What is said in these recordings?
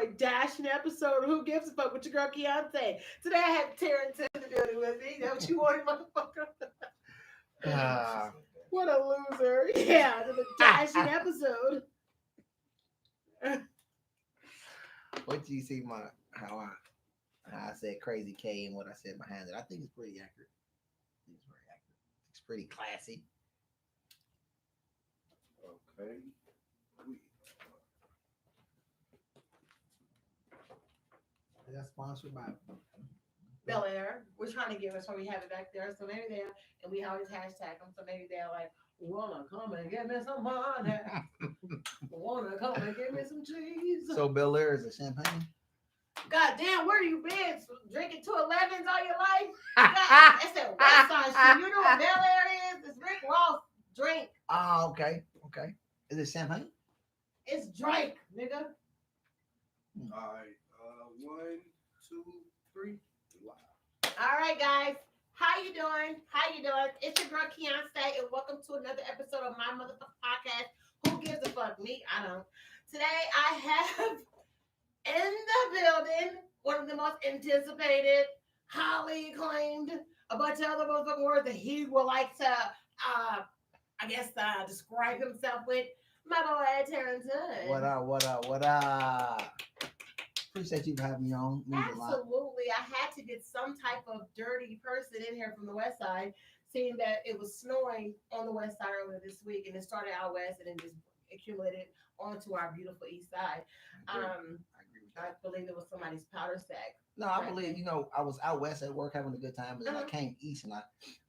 a dashing episode of Who Gives a Fuck with your girl Keontae. Today I had Terrence in the building with me. That what you wanted, motherfucker? Ah. What a loser. Yeah, it was a dashing episode. What do you see how I said crazy K and what I said behind it? I think it's pretty accurate. It's very accurate. It's pretty classy. Okay. That's sponsored by Bel Air. We're trying to give us so we have it back there. So maybe they're, and we always hashtag them. So maybe they're like, wanna come and give me some money. Wanna come and give me some cheese. So Bel Air is a champagne. God damn, where you been? Drinking 211s all your life? God, it's that West Side shit. You know what Bel Air is? It's Rick Ross drink. Oh, okay. Okay. Is it champagne? It's drink, nigga. All right. 1, 2, 3. Wow. All right, guys. How you doing? How you doing? It's your girl Keontae, and welcome to another episode of my motherfucking podcast. Who gives a fuck? Me? I don't. Today I have in the building one of the most anticipated, highly acclaimed, a bunch of other motherfucking words that he would like to, describe himself with. My boy Terrence Hood. What up? What up? What up? Appreciate you for having me on. Means a lot. Absolutely. I had to get some type of dirty person in here from the west side, seeing that it was snowing on the west side earlier this week, and it started out west and then just accumulated onto our beautiful east side. I agree with I that. believe it was somebody's powder sack. No, I believe, I was out west at work having a good time, but then I came east and I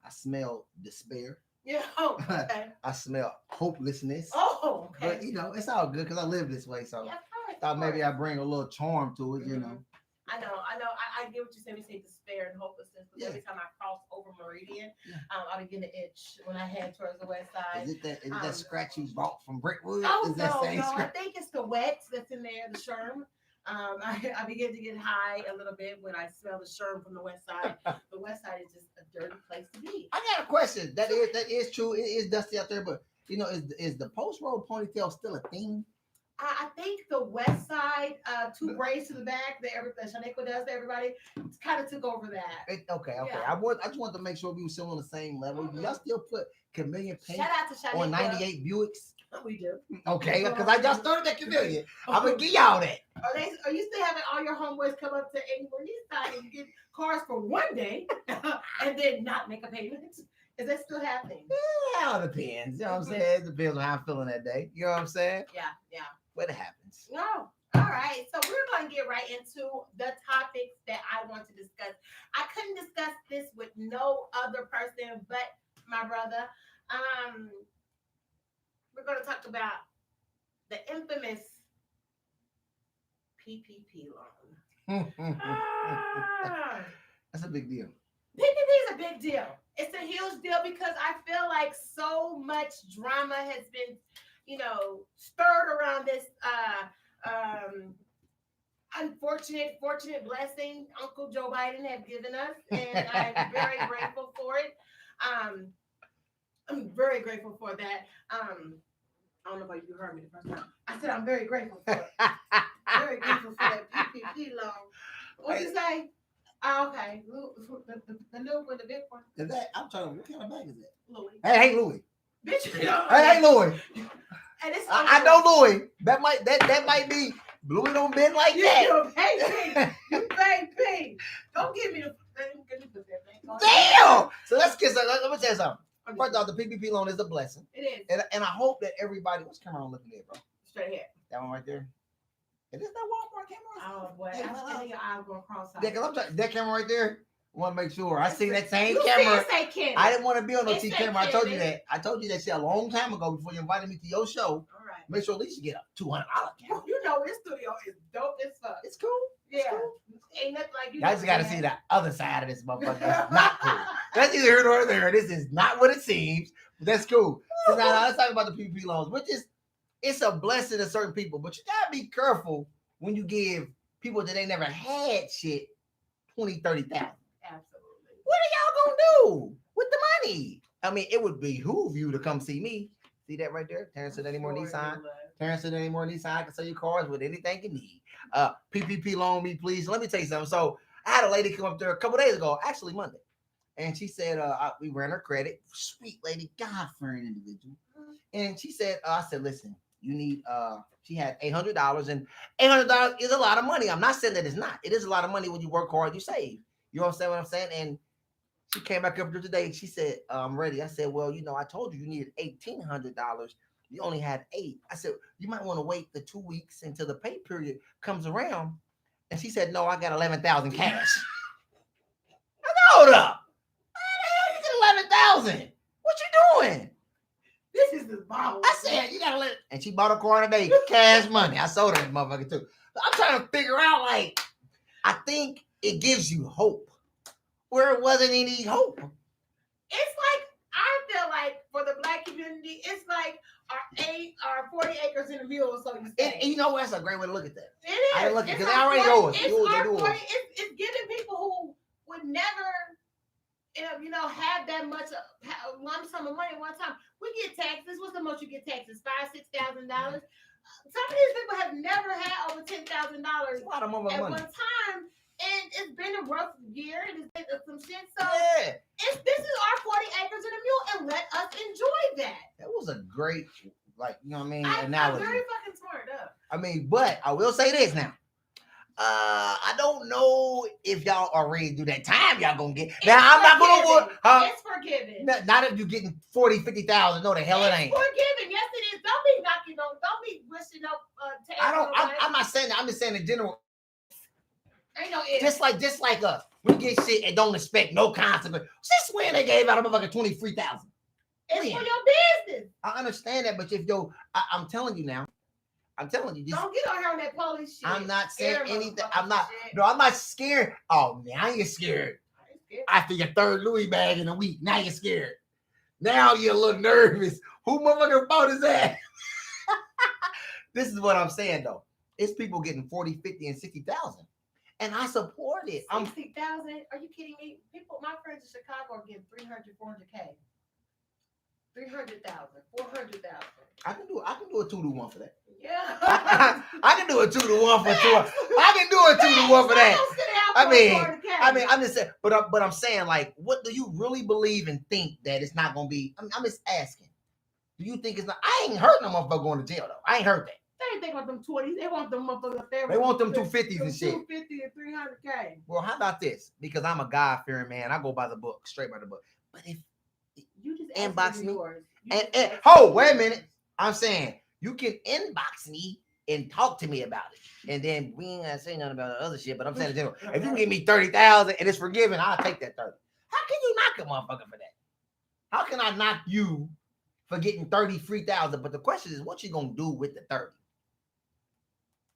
smelled despair. Yeah. Oh, okay. I smelled hopelessness. Oh, okay. But, it's all good because I live this way. So Yeah, of course, thought of maybe course. I bring a little charm to it, I know. I get what you say. We say despair and hopelessness, but every time I cross over Meridian, I begin to itch when I head towards the west side. Is it that scratch you bought from Brickwood? Oh, Is that no. I scratch? think it's the wet that's in there, the sherm. I begin to get high a little bit when I smell the sherm from the west side. The west side is just a dirty place to be. I got a question. That is true. It is dusty out there, but is the post road ponytail still a thing? I think the west side, two braids to the back that Shaniqua does to everybody, kind of took over that. Okay. Yeah. I just wanted to make sure we were still on the same level. Do y'all still put chameleon paint Shout out to Shaniqua. on 98 Buicks? We do. Okay, because I just started that chameleon. I'm gonna give y'all that. Are you still having all your homeboys come up to anywhere near side and get cars for one day and then not make a payment? Is that still happening? Yeah, it depends. You know what I'm saying? It depends on how I'm feeling that day. You know what I'm saying? Yeah. But it happens. No. All right. So we're going to get right into the topics that I want to discuss. I couldn't discuss this with no other person but my brother. We're going to talk about the infamous PPP loan. That's a big deal. PPP is a big deal. It's a huge deal because I feel like so much drama has been, stirred around this fortunate blessing Uncle Joe Biden have given us, and I'm very grateful for it. I'm very grateful for that. I don't know if you heard me the first time. I said I'm very grateful for it. Very grateful for that PPP loan. What'd you say? Oh, okay. The new one, the big one. Is that? I'm trying to. What kind of bag is that? Louis. Hey, Louis. Bitch, Hey, Louis. And it's I know Louis. That might be Louis. Don't bend like that. You pay me. Don't give me the thing. Damn. So let's get. Let me tell you something. First off, the PPP loan is a blessing, It is. and I hope that everybody. What's camera on looking at, bro? Straight ahead. That one right there. Is this that Walmart camera? Oh boy, I think your eyes going cross-eyed. Yeah, because I'm trying. That camera right there. I want to make sure I see that same You camera. say Kenny. I didn't want to be on no It T say camera. I told you Kenny. that. I told you that shit a long time ago before you invited me to your show. All right. Make sure at least you get a $200 camera. You know this studio is dope as fuck. It's cool. Yeah. Ain't nothing like you. I just got to see the other side of this motherfucker. That's not cool. That's either here or there. This is not what it seems. But that's cool. So now let's talk about the PPP loans, which is it's a blessing to certain people, but you gotta be careful when you give people that ain't never had shit 20, 30,000. Absolutely. What are y'all gonna do with the money? I mean, it would behoove you to come see me. See that right there? Terrence said any more Nissan. Terrence said any more Nissan. I can sell you cars with anything you need. PPP loan me, please. Let me tell you something. So I had a lady come up there a couple days ago, actually Monday, and she said, we ran her credit. Sweet lady, God-fearing individual. And she said, I said, listen, you need, she had $800, and $800 is a lot of money. I'm not saying that it's not. It is a lot of money when you work hard, you save. You understand what I'm saying? And she came back up here today. She said, I'm ready. I said, well, I told you needed $1,800. You only had $8. I said, you might want to wait the 2 weeks until the pay period comes around. And she said, no, I got 11,000 cash. I said, hold up. How the hell you get 11,000? What you doing? This is the bottle. I said, you gotta let it. And she bought a car today, cash money. I sold her that motherfucker too. I'm trying to figure out, like, I think it gives you hope where it wasn't any hope. It's like, I feel like for the Black community, it's like our 40 acres in a mule, so you say. And you know what? That's a great way to look at that. It is. I didn't look at it because It's they our already 40 know us. It's our They do 40. us. It's giving people who would never, have that much lump sum of money at one time. We get taxes. What's the most you get taxes? $5,000, $6,000. Some of these people have never had over $10,000 It's a lot of money. at one time, and it's been a rough year, and it's been some shit. So Yeah, this is our 40 acres in a mule, and let us enjoy that. that was a great, like, you know what I mean, I'm analogy. very fucking smart up. I mean, but I will say this now. I don't know if y'all are ready to do that time y'all gonna get. Now, I'm not gonna It's forgiving. not if you're getting 40, 50,000. No, the hell it ain't. It's forgiving. Yes, it is. Don't be knocking on. Don't be wishing up. I'm not saying that. I'm just saying in general. Ain't no if. Just like us, we get shit and don't expect no consequence. Since when they gave out a motherfucker 23,000? It's for your business. I understand that, but if I'm telling you now. I'm telling you, Don't get on here on that police shit. I'm not saying Scare anything. motherfuckers I'm not. shit. No, I'm not scared. Oh man, I ain't scared. I ain't scared. After your third Louis bag in a week, now you're scared. Now you're a little nervous. Who motherfucking bought his ass? This is what I'm saying though. It's people getting 40, 50, and 60,000. And I support it. 60,000? Are you kidding me? People, my friends in Chicago are getting 300, 400K. 300,000, 400,000. I can do a 2-to-1 for that. Yeah. I can do a 2-to-1 for 2. I can do a 2-to-1 for that. I mean, I'm just saying, but I'm saying, like, what do you really believe and think that it's not gonna be? I'm just asking. Do you think it's not? I ain't heard no motherfucker going to jail though. I ain't heard that. They ain't think about them 20s. They want them motherfuckers up there. They want them 250s and shit. 250 and 300K. Well, how about this? Because I'm a God-fearing man. I go by the book, straight by the book. But if you just inbox me, and wait a minute. I'm saying you can inbox me and talk to me about it. And then we ain't gonna say nothing about the other shit, but I'm saying in general, if you can give me 30,000 and it's forgiven, I'll take that 30. How can you knock a motherfucker for that? How can I knock you for getting 33,000? But the question is, what you gonna do with the 30?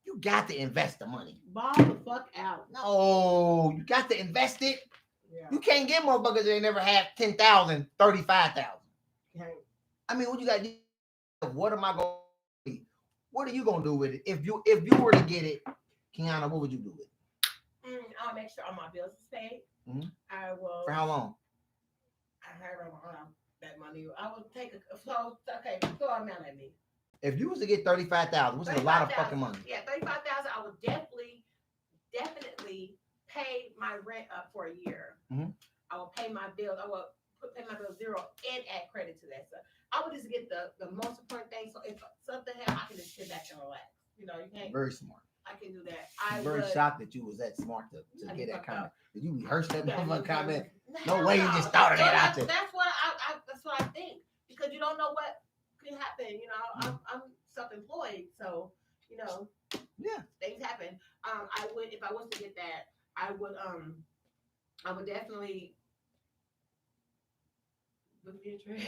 You got to invest the money. Ball the fuck out. No, you got to invest it. Yeah. You can't get motherfuckers that never had 10,000, 35,000. Okay. I mean, what you got to do? What am I going to do? What are you going to do with it? If you were to get it, Kiana, what would you do with it? I'll make sure all my bills is paid. Mm-hmm. I will. For how long? I have that money. I will take throw an amount at me. If you was to get 35,000, which is a lot of fucking money. Yeah, 35,000. I would definitely pay my rent up for a year. Mm-hmm. I will pay my bills. I will pay my bills zero and add credit to that stuff. I would just get the most important thing. So if something happens, I can just sit back and relax. You can't. Very smart. I can do that. I'm very shocked that you was that smart to get that comment. Did you rehearse that motherfucking comment? No way you just thought of that out there. That's what I think, because you don't know what could happen. I'm self-employed, so yeah, things happen. I would, if I was to get that, I would definitely book me a trip.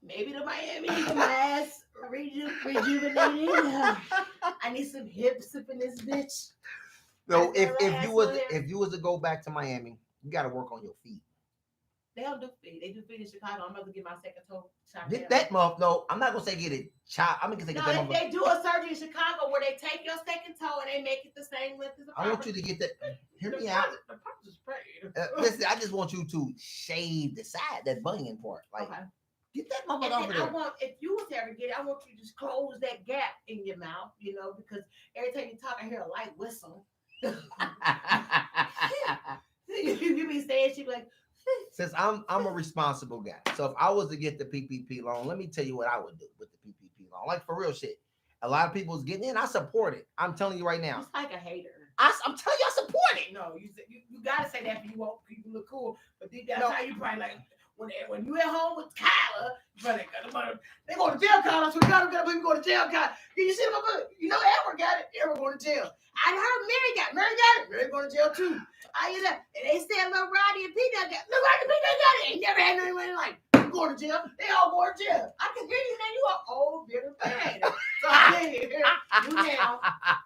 Maybe to Miami, get my ass rejuvenated. I need some hips up in this bitch. No, if you was to go back to Miami, you got to work on your feet. They don't do feet. They do feet in Chicago. I'm about to get my second toe shot. Get that month. No, I'm not gonna say get it chopped. I'm gonna say get that. They do a surgery in Chicago where they take your second toe and they make it the same length as the proper. I want you to get that. Hear me out. The proper's paid. Listen, I just want you to shave the side, that bunion part. Like, okay. Get that And motherfucker then off of I there. want, if you was to ever get it, I want you to just close that gap in your mouth, because every time you talk, I hear a light whistle. You be saying she be like, Since I'm a responsible guy, so if I was to get the PPP loan, let me tell you what I would do with the PPP loan. Like for real shit, a lot of people's getting in. I support it. I'm telling you right now. it's like a hater. I'm telling you, I support it. No, you gotta say that for you want people to look cool, but deep down No. inside you probably like when you at home with Kyla, they go to jail, Kyla. So we gotta go to jail, Kyla. You see my book? Edward got it. Edward going to jail. I heard Mary got it. Mary going to jail too. And they said little Roddy and Peter got it. Little Roddy and Peter got it. Ain't never had no money like going to jail. They all going to jail. I can hear you now. You are old, bitter thing. So I hear you now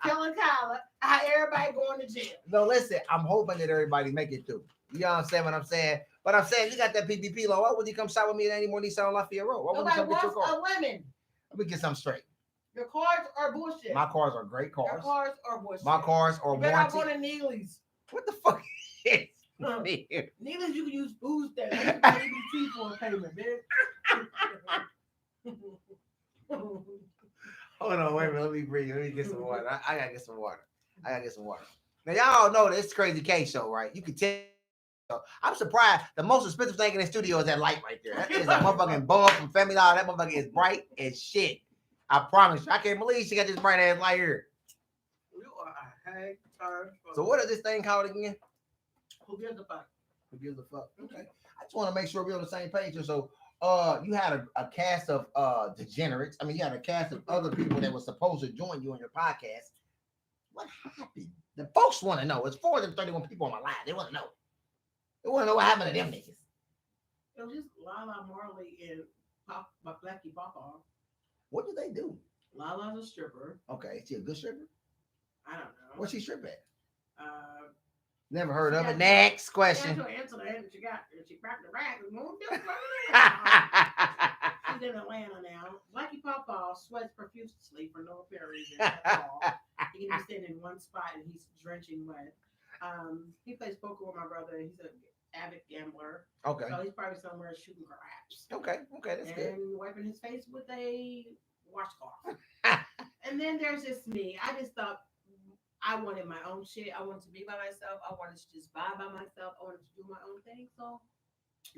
telling Kyla how everybody going to jail. No, listen, I'm hoping that everybody make it through. You understand what I'm saying? But I'm saying you got that PPP loan. Why would you come shop with me at any more Nissan Lafayette Road? Why would you Nobody come get your wants car? a women. Let me get something straight. Your cars are bullshit. My cars are great Your cars. cars are bullshit. My cars are You better not warranted. go to Neely's. What the fuck is Huh. this? Neely's, you can use food stamps. You can pay EBT for a payment, man. Hold on, wait a minute. Let me breathe. Let me get some water. I gotta get some water. Now y'all know this Crazy K show, right? You can tell. I'm surprised. The most expensive thing in the studio is that light right there. That is a motherfucking bulb from Family Dollar. That motherfucker is bright as shit. I promise you. I can't believe she got this bright ass light here. You are a hag turd. So what is this thing called again? Who gives a fuck? Who gives a fuck? Okay. I just want to make sure we're on the same page here. So you had a cast of degenerates. I mean, you had a cast of other people that were supposed to join you on your podcast. What happened? The folks want to know. It's 431 people on my line. They want to know. They want to know what happened to them niggas. It was just Lala Marley and Blackie Papa. What do they do? Lala's a stripper. Okay, is she a good stripper? I don't know. What's she strip at? Never Never heard of Yeah. it. Next She question. got to answer that, and she cracked the rag and moved up. She's in Atlanta now. Blackie Papa sweats profusely for no apparent reason at all. He can be sitting in one spot and he's drenching wet. He plays poker with my brother. He's an avid gambler. Okay. So he's probably somewhere shooting craps. Okay, that's good. And wiping his face with a washcloth. And then there's just me. I just thought I wanted my own shit. I wanted to be by myself. I wanted to just buy by myself. I wanted to do my own thing. So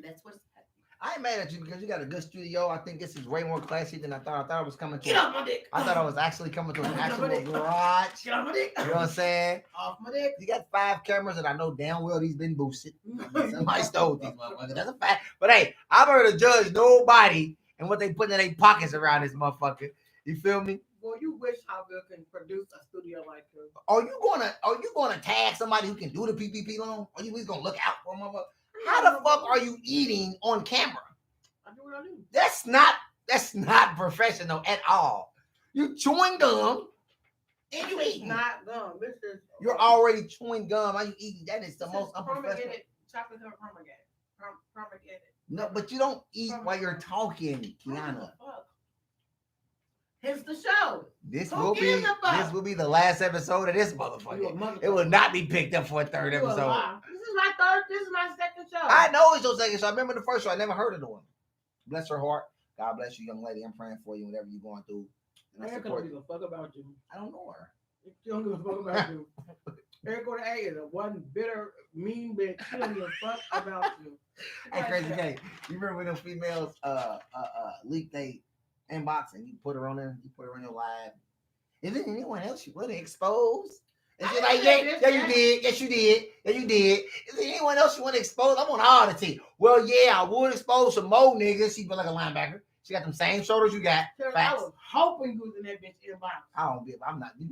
that's what's happening. I ain't mad at you because you got a good studio. I think this is way more classy than I thought. I thought I was coming to. Get off my dick. I thought I was actually coming to an Get off actual my dick. garage. Get off my dick. You know what I'm saying? Off my dick. You got 5 cameras that I know damn well these been boosted. Somebody stole these motherfuckers. That's a fact. But hey, I'm here to judge nobody and what they put in their pockets around this motherfucker. You feel me? Well, you wish Javier can produce a studio like yours. Are you gonna tag somebody who can do the PPP loan? Are you gonna look out for a motherfucker? How the fuck are you eating on camera? I do what I do. That's not professional at all. You chewing gum and you It's eating. not gum. This is You're already chewing gum. How you eating? That is the most unprofessional. pomegranate, chocolate covered pomegranate. Pomegranate. No, but you don't eat while you're talking, Kiana. Here's the show. This Who will gives a fuck? this will be the last episode of this You a motherfucker. motherfucker. It will not be picked up for a third You a episode. lie. This is my third. This is my second show. I know it's your second show. I remember the first show. I never heard of the one. Bless her heart. God bless you, young lady. I'm praying for you, whatever you're going through. And I Erica support don't you. give a fuck about you. I don't know her. She don't give a fuck about you. Erica A is a one bitter, mean bitch. She don't give a fuck about you. Hey, Crazy K, you remember when those females leak they inbox and you put her on there, you put her on your live? Is there anyone else you want to expose? And she's like, yeah, you did. Yes, you did. Yeah, you did. Is there anyone else you want to expose? I want all the tea. Well, yeah, I would expose some more niggas. She feel like a linebacker. She got them same shoulders you got. I Facts. was hoping you was in that bitch inbox. You're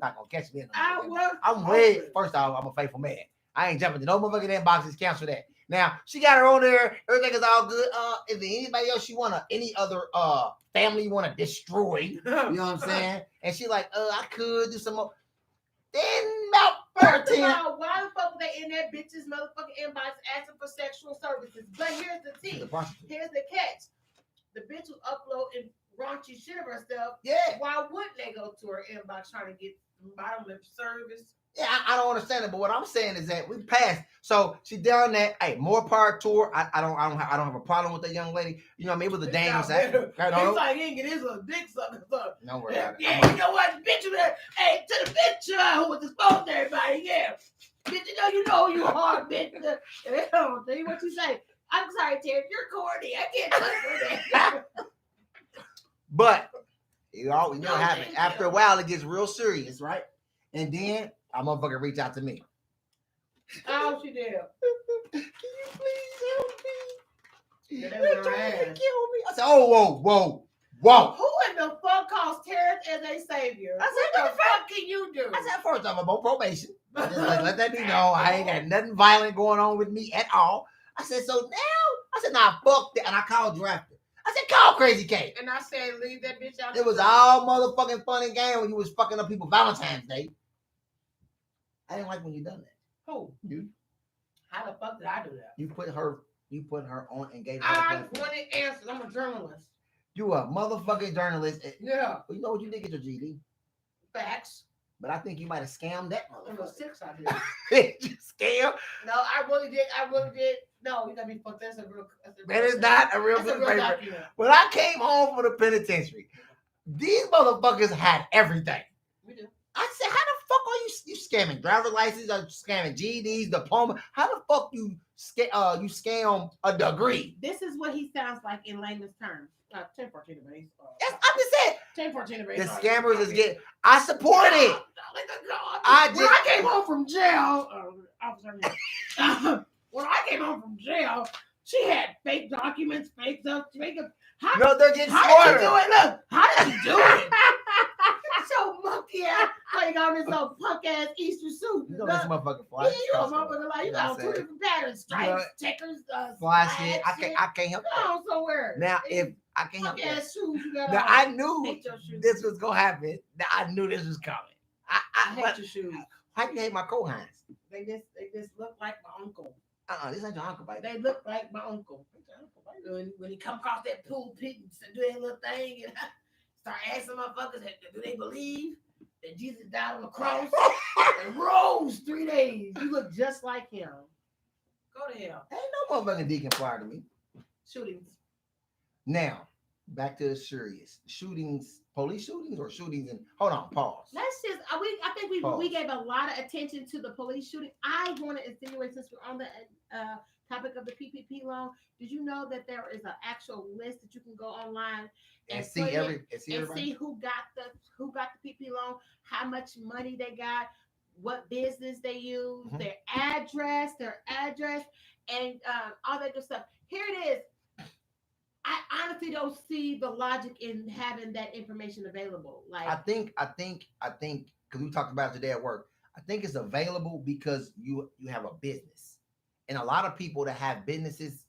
not gonna catch me in I the was. I'm way, first off, I'm a faithful man. I ain't jumping to no motherfucking inboxes. Cancel that. Now she got her on there. Everything is all good. Is there anybody else any other family you want to destroy? You know what I'm saying? And she like, I could do some more. Then about First of 13. all, why the fuck were they in that bitch's motherfucking inbox asking for sexual services? But here's the tea. The prostitute. Here's the catch. The bitch was uploading raunchy shit of herself, Yeah. why wouldn't they go to her inbox trying to get bottom lip service? Yeah, I don't understand it, but what I'm saying is that we passed. So she down there. Hey, more power to her. I don't have a problem with that young lady. You know what I mean? It was a dame. He's like he ain't get his little dick sucker. Don't worry about it. Yeah, you know what? Bitch, hey, to the bitch who was exposed to everybody. Yeah, bitch, you know you hard, bitch. Tell you what you say. I'm sorry, Terry. You're corny. I can't touch that. But you know what happens. thank After you. a while, it gets real serious, right? And then a motherfucker reach out to me. Oh, she did. Can you please help me? Yeah, They're trying to kill me. I said, oh, whoa. Who in the fuck calls Terrence as a savior? I said, what the fuck can you do? I said, first off, I'm on probation. Just like, let that be known. I ain't got nothing violent going on with me at all. I said, so now, nah, fuck that. And I called you after. I said, call Crazy K. And I said, leave that bitch out. It was all motherfucking fun and game when you was fucking up people Valentine's Day. I didn't like when you done that. Who? You. How the fuck did I do that? You put her on and gave her I the platform. wanted answers. I'm a journalist. You a motherfucking journalist. Yeah. Well, you know what, you did get your GD. Facts. But I think you might have scammed that It was motherfucker. 6 I did. You scam? No, I really did. No, you gotta be fucked. That's a real. That is not a real That's a piece of real paper. document. When I came home from the penitentiary, these motherfuckers had everything. We do. I said, how the fuck are you scamming driver's license? Are you scamming GEDs, diploma? How the fuck you scam a degree? This is what he sounds like in layman's terms. 1014 base. Yes, I'm just saying. 1014 base. The scammers is getting. I support it. When I came home from jail, when I came home from jail, she had fake documents, fake stuff, How No, they're getting did you smarter. do it? Look, how did you do it? So monkey ass, like on this little punk ass Easter suit. You know this motherfucker Yeah, fly. you a motherfucker like you got two different patterns, stripes, checkers, Fly shit. I can't help Go that. on somewhere. Now, if I can't help Punk that. ass shoes you got Now on. I knew hate your shoes. this was gonna happen. Now I knew this was coming. I hate But your shoes. how do you hate my Kohans? They just look like my uncle. This ain't your uncle, baby. They look like my uncle. When he come across that pulpit and do that little thing and start asking motherfuckers, do they believe that Jesus died on the cross and rose 3 days? You look just like him. Go to hell. Ain't no motherfucking deacon fire to me. Shootings. Now, back to the serious shootings, police shootings or shootings and hold on, pause. Let's just I think we Pause. gave a lot of attention to the police shooting. I want to insinuate, since we're on the topic of the PPP loan, did you know that there is an actual list that you can go online And put see in everybody. see who got the PPP loan, how much money they got, what business they use, Mhm. their address, and all that good stuff. Here it is. I honestly don't see the logic in having that information available. Like I think because we talked about it today at work. I think it's available because you have a business, and a lot of people that have businesses,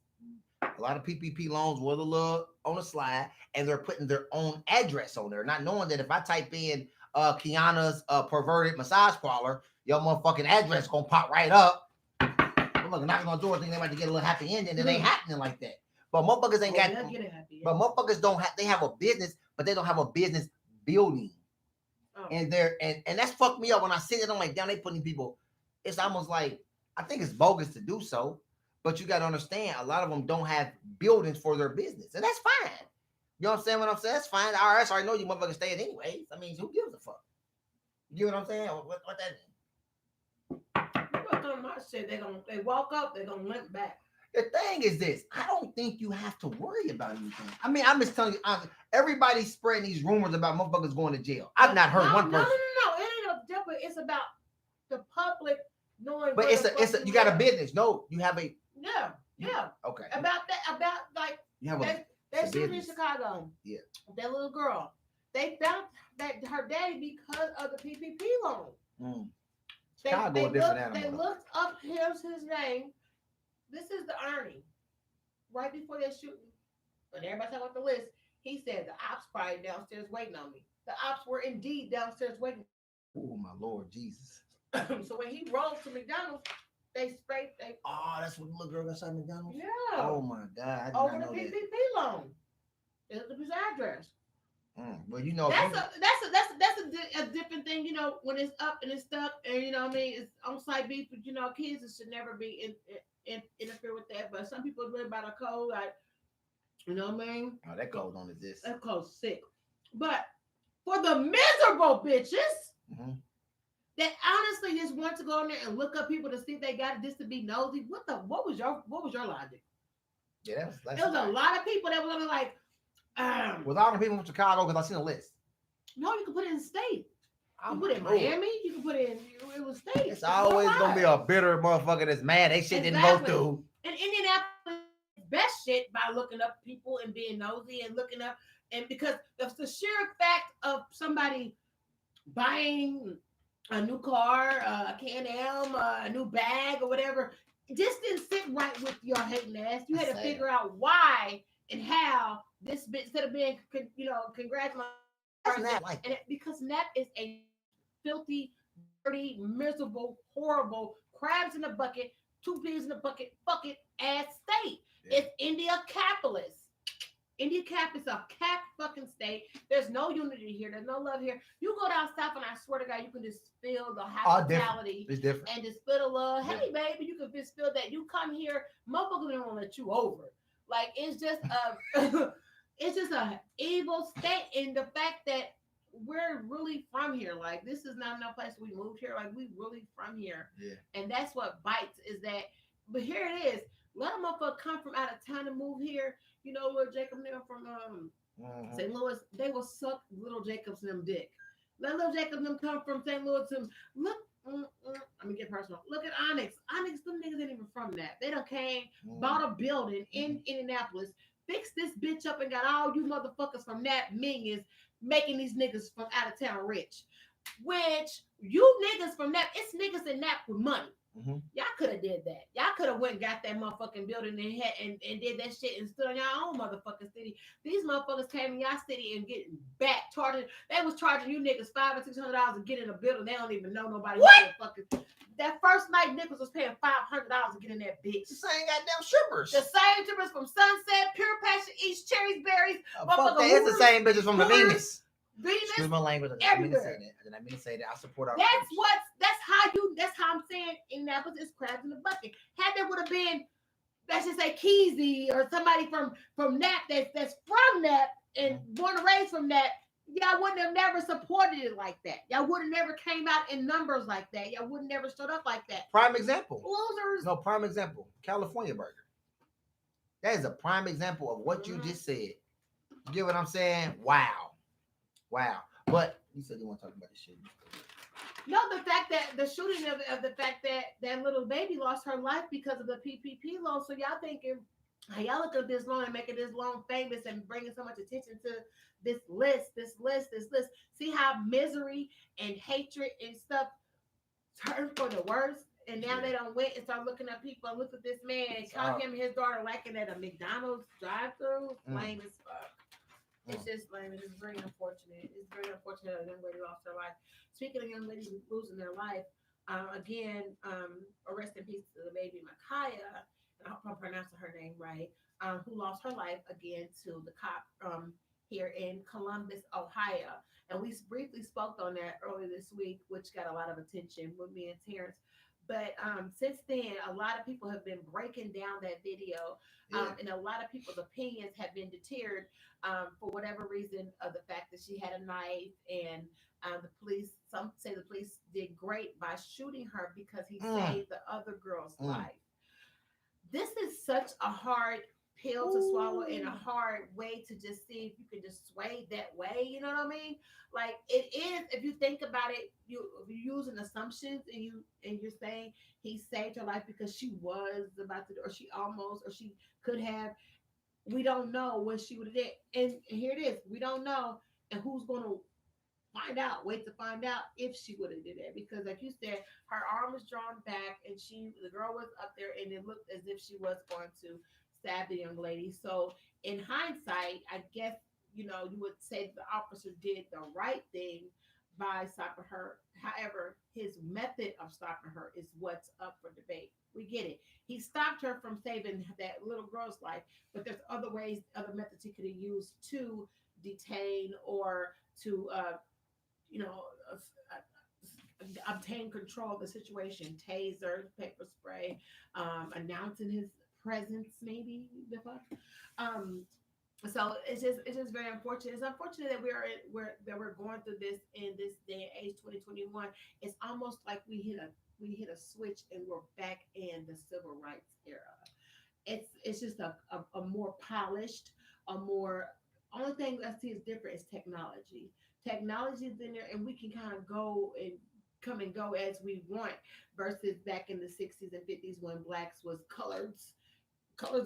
a lot of PPP loans will look on the slide, and they're putting their own address on there, not knowing that if I type in Kiana's perverted massage parlor, your motherfucking address gonna pop right up. I'm looking knocking on doors, thinking they might get a little happy ending, and it ain't happening like that. But motherfuckers ain't got. they'll get it happy. But motherfuckers don't have. They have a business, but they don't have a business building. Oh. And they're and that's fucked me up when I see it. I'm like, damn, they putting people. It's almost like I think it's bogus to do so, but you got to understand, a lot of them don't have buildings for their business, and that's fine. You know what I'm saying? What I'm saying, that's fine. The IRS already know you motherfuckers stay it anyways. I mean, who gives a fuck? You know what I'm saying? What that mean? You gonna come to my shit? They walk up, they gonna limp back. The thing is this, I don't think you have to worry about anything. I mean, I'm just telling you, everybody's spreading these rumors about motherfuckers going to jail. I've not heard one person. No. It ain't a jail, but it's about the public knowing. But you got a business. No, you have a. Yeah. Okay. About like You have a. that shooting in business. Chicago. Yeah. That little girl. They found that her daddy because of the PPP loan. Mm. They Chicago a different animal. They looked up his name. This is the Ernie. Right before that shooting, when everybody talking about the list, he said the ops probably downstairs waiting on me. The ops were indeed downstairs waiting. Oh my Lord Jesus. So when he rolled to McDonald's, they sprayed. Oh, that's what the little girl got shot at McDonald's? Yeah. Oh my God. I did Over not the know PPP that. loan. It's his address. Well, you know, A different thing, you know, when it's up and it's stuck, and you know what I mean, it's on site beef, but you know, kids should never be interfere with that. But some people live by the code, like you know what I mean. oh, that code don't exist. That code's sick. But for the miserable bitches Mhm. that honestly just want to go in there and look up people to see if they got it just to be nosy, what was your logic? Yeah, that's There was a lot of people that were gonna like, with all the people from Chicago, because I seen a list. no, you can put it in state. You I'm put it in Lord. Miami. You can put it in it was state. It's always gonna be a bitter motherfucker that's mad. They shit didn't go Exactly. through. And Indianapolis best shit by looking up people and being nosy and looking up, and because the sheer fact of somebody buying a new car, a Can-Am, a new bag or whatever, just didn't sit right with your hating ass. You had to Sad. figure out why and how this bitch, instead of being, you know, congratulating. That's not like And because Nap is a filthy, dirty, miserable, horrible, crabs in a bucket, two pigs in a bucket, fucking ass state. Yeah. It's Indianapolis. Indianapolis is a cap fucking state. There's no unity here. There's no love here. You go down south, and I swear to God, you can just feel the hospitality It's different. and just feel the love. Yeah. Hey, baby, you can just feel that you come here, motherfuckers don't want to let you over. Like it's just a, it's just a evil state. And the fact that we're really from here, like this is not no place we moved here. Like we really from here, Yeah. and that's what bites is that. But here it is. Let a motherfucker come from out of town and move here. You know, little Jacob them from St. Louis, they will suck little Jacob's them dick. Let little Jacob them come from St. Louis to look. Let me get personal. Look at Onyx. Onyx, them niggas ain't even from that. They done came, bought a building in Indianapolis, fixed this bitch up, and got all you motherfuckers from that minions making these niggas from out of town rich. Which you niggas from that, it's niggas in that with money. Y'all could have did that. Y'all could have went and got that motherfucking building and had and did that shit and stood on your own motherfucking city. These motherfuckers came in y'all city and getting back charging. They was charging you niggas $500 or $600 to get in a building. They don't even know nobody. What? Fucking, that first night niggas was paying $500 to get in that bitch. The same goddamn strippers. The same strippers from Sunset, Pure Passion, East Cherries, Berries. Fuck that. It's the same bitches from the Venus. Venus. Excuse my language. I didn't mean to say that. I support our. That's how I'm saying Indianapolis is crabs in the bucket. Had there would have been, let's just say Keezy or somebody from Nap that's from Nap and born and raised from Nap, y'all wouldn't have never supported it like that. Y'all would have never came out in numbers like that. Y'all would have never stood up like that. Prime example. Losers. No, prime example. California Burger. That is a prime example of what you just said. You get what I'm saying? Wow. But you said you want to talk about this shit. No, the fact that the shooting of the fact that that little baby lost her life because of the PPP loan. So y'all thinking, how y'all look at this loan and making this loan famous and bringing so much attention to this list. See how misery and hatred and stuff turn for the worst. And now they don't went and start looking at people and look at this man and caught him and his daughter lacking at a McDonald's drive-through. Lame as fuck. It's just lame. It's very unfortunate. It's very unfortunate that a young lady lost her life. Speaking of young ladies losing their life, again, rest in peace to the baby Micaiah. I hope I'm pronouncing her name right. Who lost her life again to the cop here in Columbus, Ohio. And we briefly spoke on that earlier this week, which got a lot of attention with me and Terrence. But since then, a lot of people have been breaking down that video, and a lot of people's opinions have been deterred for whatever reason of the fact that she had a knife, and the police. Some say the police did great by shooting her because he saved the other girl's life. This is such a hard pill to swallow and a hard way to just see if you can just sway that way. You know what I mean? Like it is. If you think about it, you're using assumptions and you're saying he saved her life because she was about to, or she almost, or she could have. We don't know what she would have did, and here it is. We don't know, and who's going to find out? Wait to find out if she would have did that, because like you said, her arm was drawn back, and the girl was up there, and it looked as if she was going to stab the young lady. So in hindsight, I guess you would say the officer did the right thing by stopping her. However, his method of stopping her is what's up for debate. We get it. He stopped her from saving that little girl's life, but there's other ways, other methods he could have used to detain or to you know obtain control of the situation. Taser, pepper spray, announcing his presence, maybe the fuck. Um, so it's just very unfortunate. It's unfortunate that we're going through this in this day and age, 2021. It's almost like we hit a switch and we're back in the civil rights era. It's just a more polished, a more only thing I see is different is technology. Technology is in there and we can kind of go and come and go as we want versus back in the 60s and 50s when blacks was colors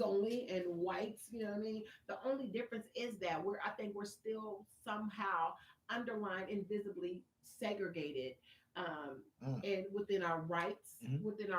only and whites, you know what I mean? The only difference is that I think we're still somehow underlined invisibly segregated Mm. and Mhm. within our rights and Mhm. within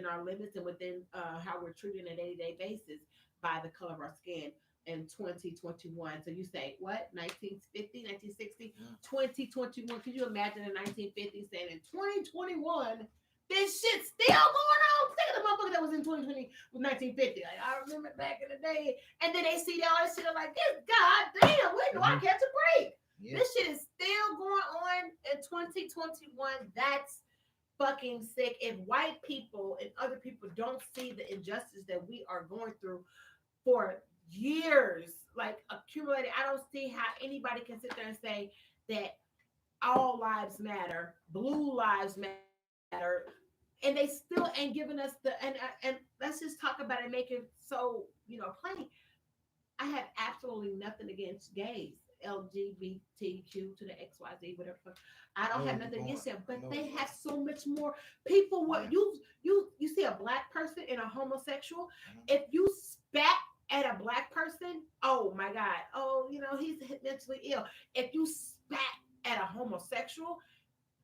our limits and within how we're treated on a day-to-day basis by the color of our skin in 2021. So you say what? 1950, 1960, Mm. 2021. Could you imagine in 1950 saying in 2021 this shit's still going on? Think of the motherfucker that was in 2020 with 1950. Like, I remember back in the day. And then they see all this shit. They're like, this goddamn, when do I Mhm. catch a break? Yeah. This shit is still going on in 2021. That's fucking sick. If white people and other people don't see the injustice that we are going through for years, like accumulated, I don't see how anybody can sit there and say that all lives matter, blue lives matter, and they still ain't giving us and let's just talk about it, make it so plain. I have absolutely nothing against gays, LGBTQ to the XYZ, whatever. I I don't know have where you're nothing going. against them, I but know where they you're have going. so much more people. What Yeah. you see a black person and a homosexual, Mhm. if you spat at a black person, oh my god, oh he's mentally ill. If you spat at a homosexual,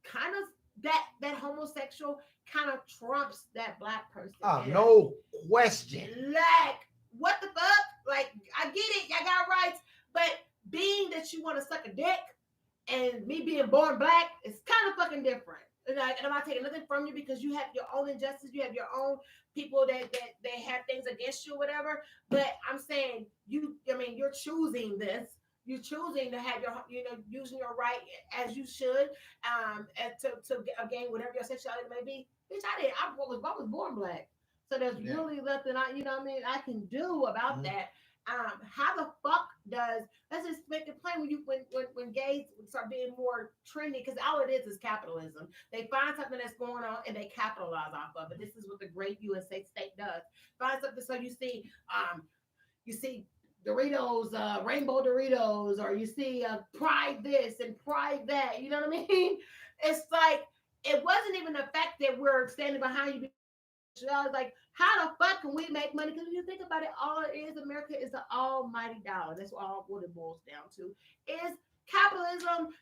kind of that homosexual kind of trumps that black person Oh, energy. no question. Like, what the fuck? Like, I get it, y'all got rights, but being that you want to suck a dick and me being born black is kind of fucking different. And I'm not taking nothing from you because you have your own injustice, you have your own people that they have things against you, whatever. But I'm saying you're choosing this. You're choosing to have using your right as you should, and to gain whatever your sexuality may be. Bitch, I was born black. So there's Yeah. really nothing I can do about Mhm. that. How the fuck does let's just make it plain when gays start being more trendy because all it is capitalism. They find something that's going on and they capitalize off of it. This is what the great USA state does. Find something so you see Doritos, rainbow Doritos, or you see Pride this and Pride that. You know what I mean? It's like it wasn't even the fact that we're standing behind you. I was like, how the fuck can we make money? Because when you think about it, all it is, America is the almighty dollar. That's all what it boils down to. Is capitalism,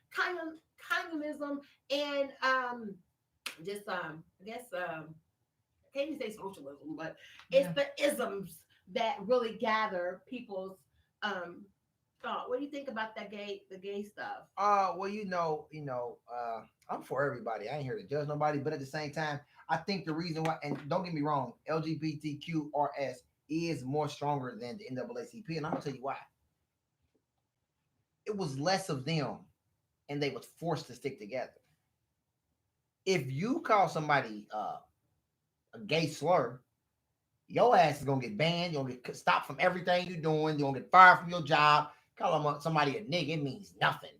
communism, and just I guess I can't even say socialism, but it's Yeah. the isms that really gather people's um thought. What do you think about the gay stuff? Well, I'm for everybody. I ain't here to judge nobody, but at the same time, I think the reason why, and don't get me wrong, LGBTQRS is more stronger than the NAACP, and I'm gonna tell you why. It was less of them, and they was forced to stick together. If you call somebody a gay slur, your ass is gonna get banned. You're gonna get stopped from everything you're doing. You're gonna get fired from your job. Call them somebody a nigga, it means nothing.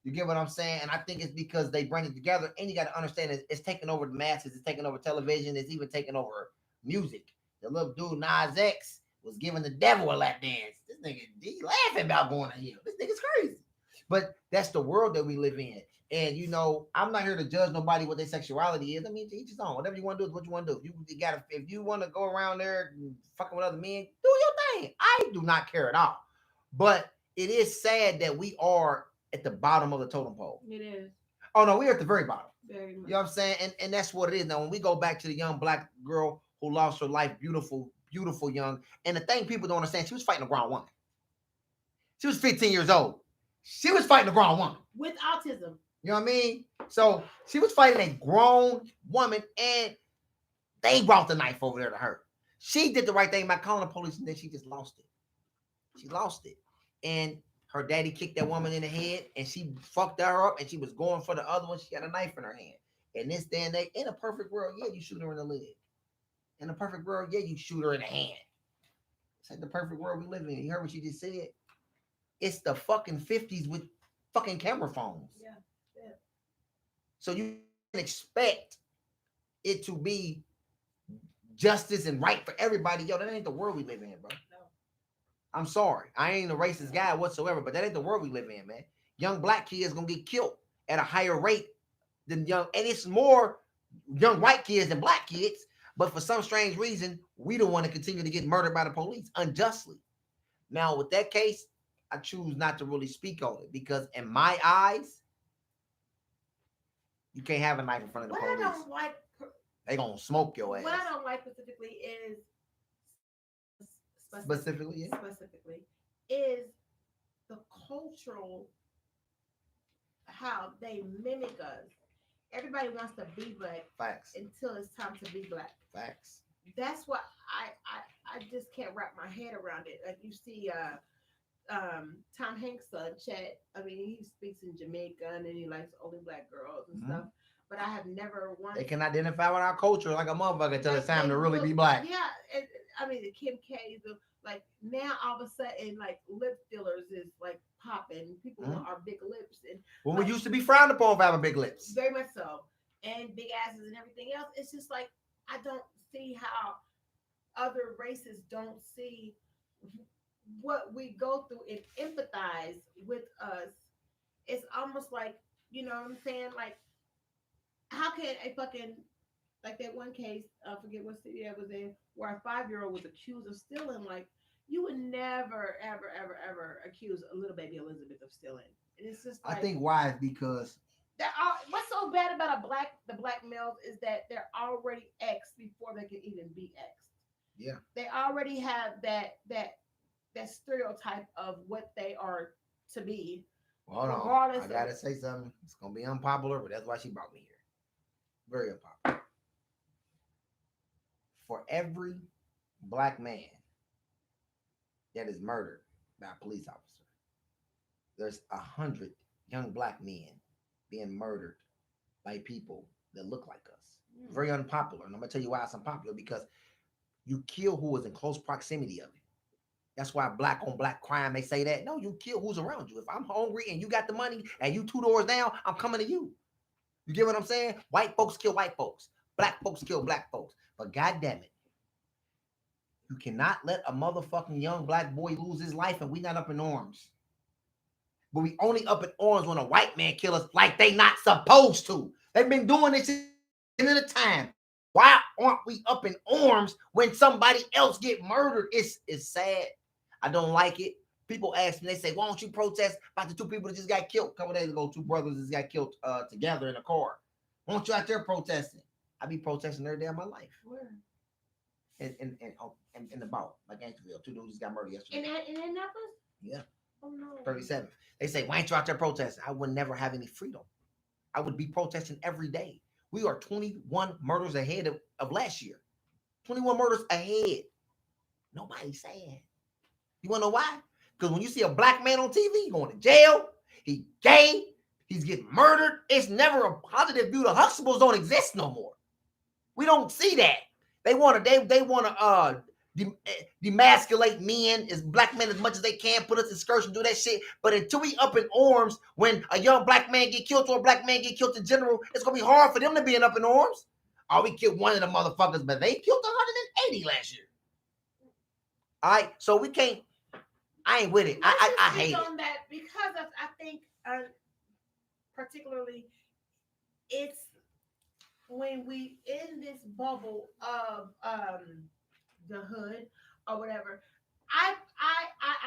You get what I'm saying? And I think it's because they bring it together. And you got to understand it's taking over the masses. It's taking over television. It's even taking over music. The little dude Nas X was giving the devil a lap dance. This nigga, he laughing about going to hell. This nigga's crazy. But that's the world that we live in. And I'm not here to judge nobody what their sexuality is. I mean, each his own. Whatever you want to do is what you want to do. You gotta if you want to go around there fucking with other men, do your thing. I do not care at all. But it is sad that we are at the bottom of the totem pole. It is Oh no, we're at the very bottom. very You much. know what I'm saying? And that's what it is. Now, when we go back to the young black girl who lost her life, beautiful, beautiful young. And the thing people don't understand, she was fighting a grown woman. She was 15 years old. She was fighting a grown woman. With autism. You know what I mean? So she was fighting a grown woman, and they brought the knife over there to her. She did the right thing by calling the police, and then she just lost it. She lost it. And Her daddy kicked that woman in the head, and she fucked her up, and she was going for the other one. She had a knife in her hand. In this day and age, in a perfect world, yeah, you shoot her in the leg. In a perfect world, yeah, you shoot her in the hand. It's like the perfect world we live in. You heard what she just said? It's the fucking 50s with fucking camera phones. Yeah. Yeah. So you can expect it to be justice and right for everybody. Yo, that ain't the world we live in, bro. No. I'm sorry. I ain't a racist guy whatsoever, but that ain't the world we live in, man. Young black kids gonna get killed at a higher rate than young, and it's more young white kids than black kids. But for some strange reason, we don't want to continue to get murdered by the police unjustly. Now, with that case, I choose not to really speak on it because, in my eyes, you can't have a knife in front of the What I police. don't like, They gonna smoke your ass. what I don't like specifically is Specifically, yeah. specifically is the cultural how they mimic us. Everybody wants to be black Facts. until it's time to be black. Facts. That's what I just can't wrap my head around it. Like you see Tom Hanks' son, Chet, I mean, he speaks in Jamaica and he likes only black girls and stuff. But I have never once. They can identify with our culture like a motherfucker until it's time They to really look- be black. Yeah, I mean the Kim K, like now all of a sudden like lip fillers is like popping. People are big lips and When like, we used to be frowned upon for having big lips. very much so, and big asses and everything else. It's just like I don't see how other races don't see what we go through and empathize with us. It's almost like, you know what I'm saying? Like, how can a fucking, like that one case, I forget what city I was in, where a 5-year-old was accused of stealing. Like, you would never, ever, ever, ever accuse a little baby Elizabeth of stealing. And it's just like, I think why is because what's so bad about the black males is that they're already X before they can even be X. yeah, They already have that stereotype of what they are to be. well, hold on. Regardless I of- gotta say something. It's gonna be unpopular, but that's why she brought me here. Very unpopular. For every black man that is murdered by a police officer, there's 100 young black men being murdered by people that look like us. Very unpopular. And I'm gonna tell you why it's unpopular, because you kill who is in close proximity of it. That's why black on black crime, they say that. No, you kill who's around you. If I'm hungry and you got the money and you 2 doors down, I'm coming to you. You get what I'm saying? White folks kill white folks. Black folks kill black folks. But goddamn it, you cannot let a motherfucking young black boy lose his life and we not up in arms. But we only up in arms when a white man kill us like they not supposed to. They've been doing this in the time. Why aren't we up in arms when somebody else get murdered? It's sad. I don't like it. People ask me, they say, why don't you protest about the 2 people that just got killed? A couple days ago, 2 brothers just got killed together in a car. Why don't you out there protesting? I be protesting every day of my life. Where? In the boat, like Gainesville. 2 dudes just got murdered yesterday. In Indianapolis? Yeah. Oh no. 37th. They say, why ain't you out there protesting? I would never have any freedom. I would be protesting every day. We are 21 murders ahead of last year. 21 murders ahead. Nobody's sad. You want to know why? Because when you see a black man on TV, he going to jail, he gay, he's getting murdered. It's never a positive view. The Huxtables don't exist no more. We don't see that. They want to demasculate men, as black men, as much as they can, put us in skirts and do that shit. But until we up in arms, when a young black man get killed or a black man get killed in general, it's gonna be hard for them to be up in arms. Oh, we killed one of the motherfuckers, but they killed 180 last year. All right, so we can't. I ain't with it. I hate it. On that because I think particularly it's when we in this bubble of the hood or whatever. I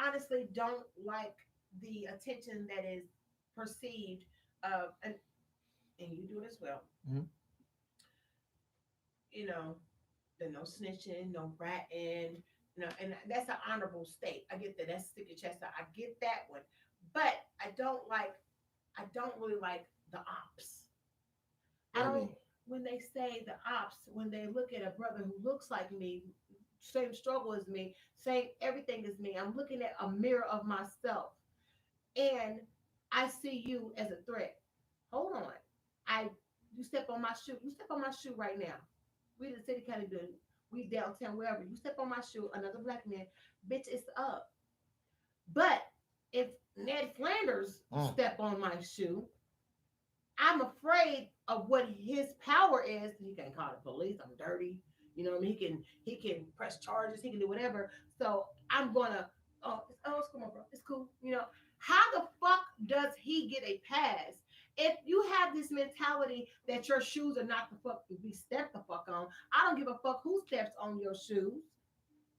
honestly don't like the attention that is perceived and you do it as well. Mhm. You know, the no snitching, no ratting. You know, and that's an honorable state. I get that. That's stick your chest out. I get that one. But I don't really like the ops. I don't when they say the ops, when they look at a brother who looks like me, same struggle as me, same everything as me. I'm looking at a mirror of myself. and I see you as a threat. Hold on. You step on my shoe. You step on my shoe right now. We in the city kind of doing. We downtown wherever. You step on my shoe. Another black man. Bitch, it's up. But if Ned Flanders step on my shoe, I'm afraid of what his power is. He can call the police. I'm dirty. You know what I mean? He can press charges. He can do whatever. So I'm gonna. It's cool, bro. It's cool. You know how the fuck does he get a pass? If you have this mentality that your shoes are not the fuck to be stepped the fuck on, I don't give a fuck who steps on your shoes,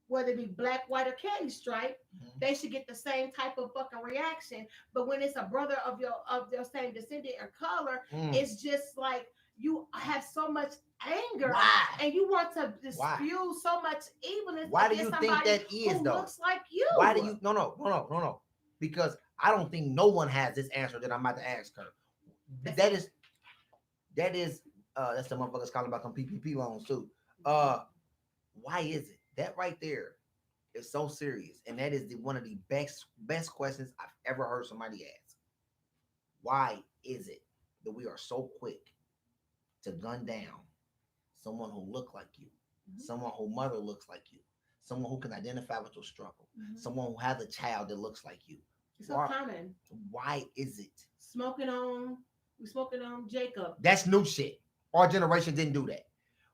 whether it be black, white, or candy stripe. They should get the same type of fucking reaction. But when it's a brother of your same descendant or color, it's just like you have so much anger. Why? And you want to spew so much evilness. Why do you think that is though? Looks like you. Why do you no? Because I don't think no one has this answer that I'm about to ask her. That's the motherfuckers calling about some PPP loans too. Why is it that right there is so serious? And that is one of the best questions I've ever heard somebody ask. Why is it that we are so quick to gun down someone who look like you, someone whose mother looks like you, someone who can identify with your struggle, someone who has a child that looks like you? It's so common. Why is it? We smoking on Jacob. That's new shit. Our generation didn't do that.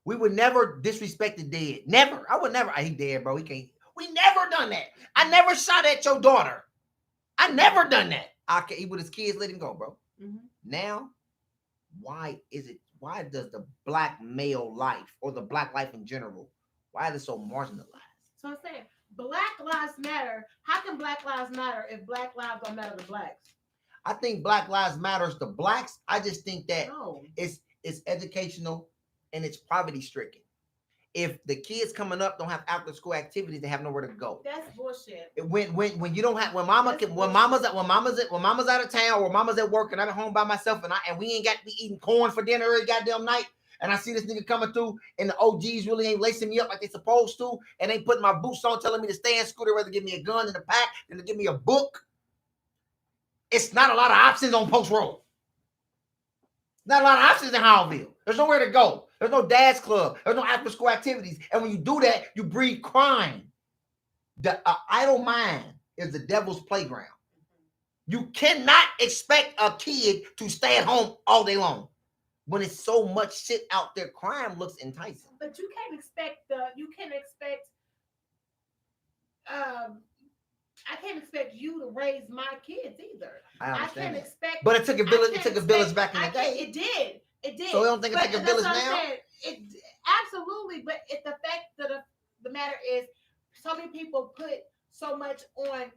We would never disrespect the dead. Never. I would never. He dead, bro. He can't. We never done that. I never shot at your daughter. I never done that. I can eat with his kids. Let him go, bro. Now, why is it? Why does the black male life or the black life in general? Why is it so marginalized? So I'm saying, Black Lives Matter. How can Black Lives matter if Black lives don't matter to blacks? I think Black Lives matters to blacks. I just think that it's educational and it's poverty stricken. If the kids coming up don't have after school activities, they have nowhere to go. That's bullshit. When you don't have when mama's out of town or mama's at work and I'm at home by myself and we ain't got to be eating corn for dinner every goddamn night. And I see this nigga coming through and the OGs really ain't lacing me up like they supposed to, and they putting my boots on, telling me to stay in school. They'd rather give me a gun in the pack than to give me a book. It's not a lot of options on Post Road. Not a lot of options in Howellville. There's nowhere to go. There's no dad's club. There's no after school activities. And when you do that, you breed crime. The idle mind is the devil's playground. You cannot expect a kid to stay at home all day long. When it's so much shit out there, crime looks enticing. But you can't expect I can't expect you to raise my kids either. I can't expect. But it took a village. It took a village back in the day. It did. It did. So we don't think it took a village now. It absolutely. But the fact that the matter is, so many people put so much on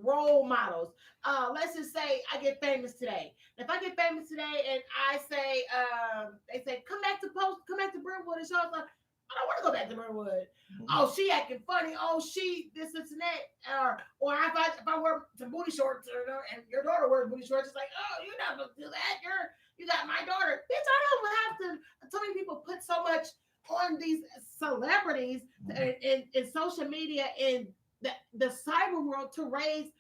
role models. Let's just say I get famous today. If I get famous today and I say, they say, come back to Brentwood and show us. I don't want to go back to Brentwood. Oh, she acting funny. Oh, she this and that. Or if I wear some booty shorts and your daughter wears booty shorts, it's like, oh, you're not supposed to do that. You got my daughter. Bitch, I don't have to. So many people put so much on these celebrities in social media and the cyber world to raise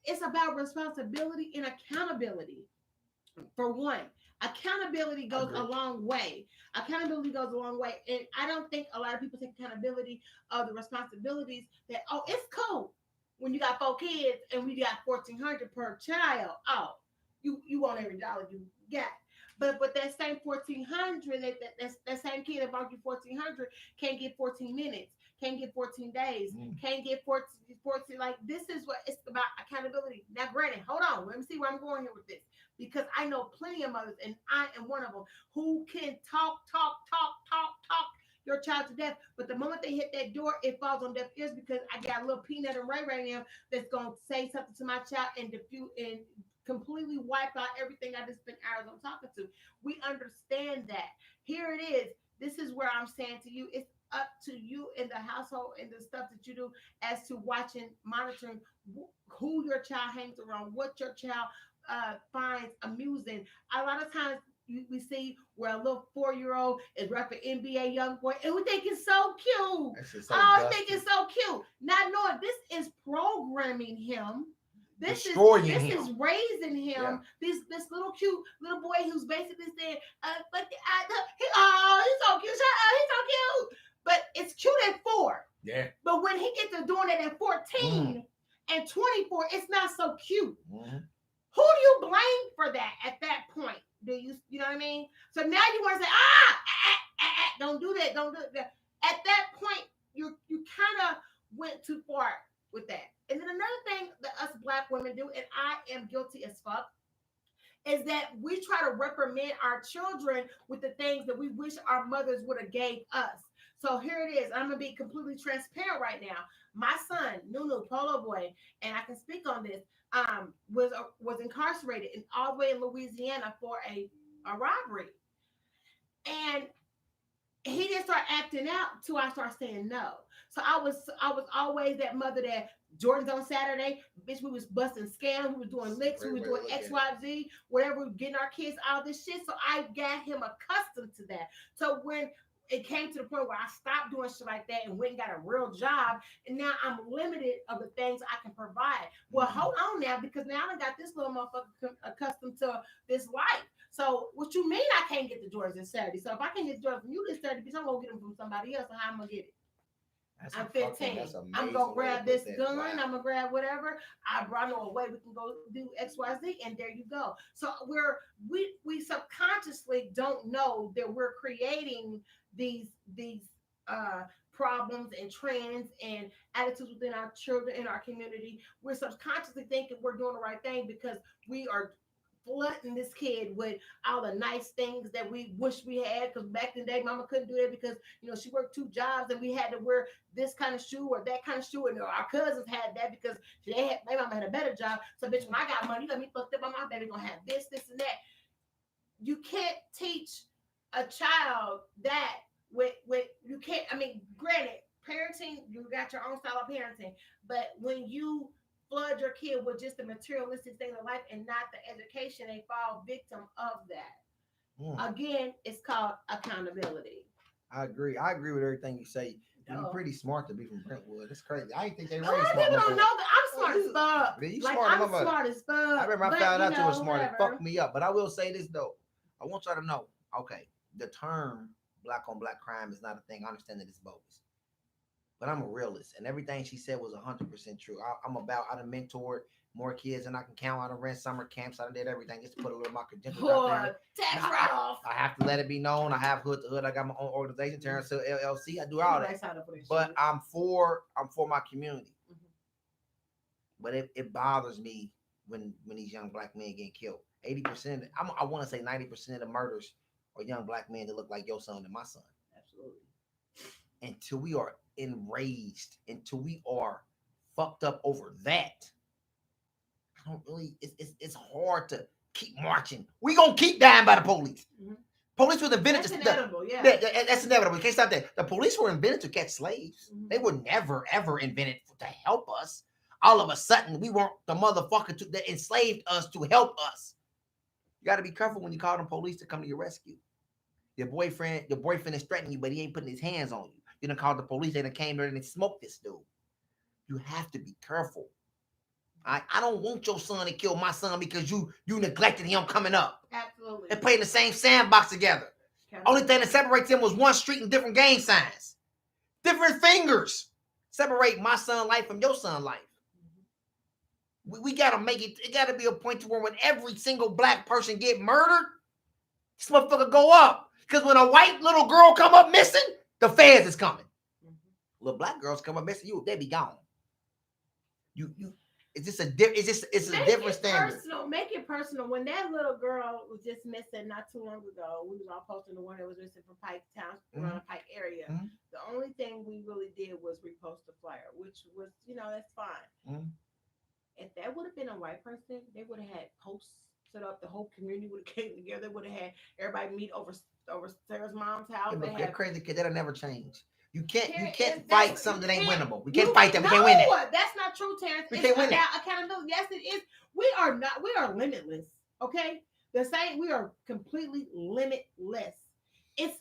it's about responsibility and accountability. For one, accountability goes a long way. Accountability goes a long way. And I don't think a lot of people take accountability of the responsibilities that, it's cool when you got 4 kids and we got $1,400 per child. You want every dollar you got. But that same $1,400, that same kid that bought you $1,400 can't get 14 minutes, can't get 14 days, can't get 14. Like, this is what it's about, accountability. Now, granted, hold on. Let me see where I'm going here with this. Because I know plenty of mothers, and I am one of them, who can talk your child to death. But the moment they hit that door, it falls on deaf ears because I got a little Peanut and Ray right now that's going to say something to my child and completely wipe out everything I just spent hours on talking to. We understand that. Here it is. This is where I'm saying to you, it's up to you in the household and the stuff that you do as to monitoring who your child hangs around, what your child finds amusing. A lot of times we see where a little 4-year-old is rapping NBA YoungBoy, and we think it's so cute. We think it's so cute, not knowing this is programming him destroying this him. is raising him. Yeah. This little cute little boy who's basically saying, he's so cute. Shut up, he's so cute. But it's cute at 4. Yeah. But when he gets to doing it at 14 and 24, it's not so cute. Mm-hmm. Who do you blame for that at that point? Do you know what I mean? So now you want to say, don't do that, don't do that. At that point, you kind of went too far with that. And then another thing that us Black women do, and I am guilty as fuck, is that we try to reprimand our children with the things that we wish our mothers would have gave us. So here it is. I'm gonna be completely transparent right now. My son, Nunu Polo Boy, and I can speak on this, was incarcerated all the way in Louisiana for a robbery, and he didn't start acting out till I started saying no. So I was always that mother that Jordan's on Saturday, bitch, we was busting scams, we was doing licks, we was doing XYZ, whatever, we were getting our kids out of this shit. So I got him accustomed to that. So when it came to the point where I stopped doing shit like that and went and got a real job, and now I'm limited of the things I can provide. Well, hold on now, because now I got this little motherfucker accustomed to this life. So what you mean I can't get the Jordans this Saturday? So if I can't get the Jordans from you this Saturday, because I'm gonna get them from somebody else, and how I'm gonna get it? I'm 15. I'm gonna grab this gun. Wow. I'm gonna grab whatever. I brought no way we can go do XYZ, and there you go. So we subconsciously don't know that we're creating these problems and trends and attitudes within our children in our community. We're subconsciously thinking we're doing the right thing because we are flooding this kid with all the nice things that we wish we had, because back in the day mama couldn't do that because she worked 2 jobs and we had to wear this kind of shoe or that kind of shoe, and our cousins had that because my mama had a better job. So bitch, when I got money, you got me fucked up. My baby gonna have this and that. You can't teach a child that with you can't. I mean, granted, parenting, you got your own style of parenting, but when you flood your kid with just the materialistic things of life and not the education, they fall victim of that. Again, it's called accountability. I agree with everything you say. You're pretty smart to be from Brentwood. It's crazy. I didn't think they A raised lot of smart. people don't know that I'm smart as fuck. You like smart, I'm smart as fuck. I remember I found out you were smart. Whatever. It fucked me up. But I will say this though. I want y'all to know. Okay, the term black on black crime is not a thing. I understand that it's bogus. But I'm a realist, and everything she said was 100% true. I done mentored more kids than I can count. I done ran summer camps. I done did everything just to put a little of my credentials out there. Tax write-off. I have to let it be known. I have Hood to Hood. I got my own organization, Terrence Hill LLC. I do all that. But I'm for my community. Mm-hmm. But it bothers me when these young black men get killed. 80%. I want to say 90% of the murders are young black men that look like your son and my son. Absolutely. Until we are enraged, until we are fucked up over that, I don't really. It's hard to keep marching. We gonna keep dying by the police. Mm-hmm. Police was invented. That's inevitable. Yeah, that's inevitable. We can't stop that. The police were invented to catch slaves. Mm-hmm. They were never ever invented to help us. All of a sudden, we weren't the motherfucker that enslaved us to help us. You got to be careful when you call them police to come to your rescue. Your boyfriend is threatening you, but he ain't putting his hands on you. You done called the police. They done came there and they smoked this dude. You have to be careful. I don't want your son to kill my son because you neglected him coming up. Absolutely. They played in the same sandbox together. Only thing that separates them was one street and different gang signs. Different fingers separate my son's life from your son's life. Mm-hmm. We got to make it. It got to be a point to where when every single black person get murdered, this motherfucker go up. Because when a white little girl come up missing, the feds is coming. Mm-hmm. Little black girls come up missing, they be gone. It's a different standard. Make it personal. When that little girl was just missing not too long ago, we was all posting the one that was missing from Pike Town, around the Pike area. Mm-hmm. The only thing we really did was repost the flyer, which was, that's fine. Mm-hmm. If that would have been a white person, they would have had posts set up. The whole community would have came together. Would have had everybody meet over Sarah's mom's house. Yeah, they're crazy because that'll never change. You can't fight something that ain't winnable. We can't fight that. We can't win that. That's not true, Terrence. We can't win that. Accountability. Yes, it is. We are limitless. Okay? The same, we are completely limitless. It's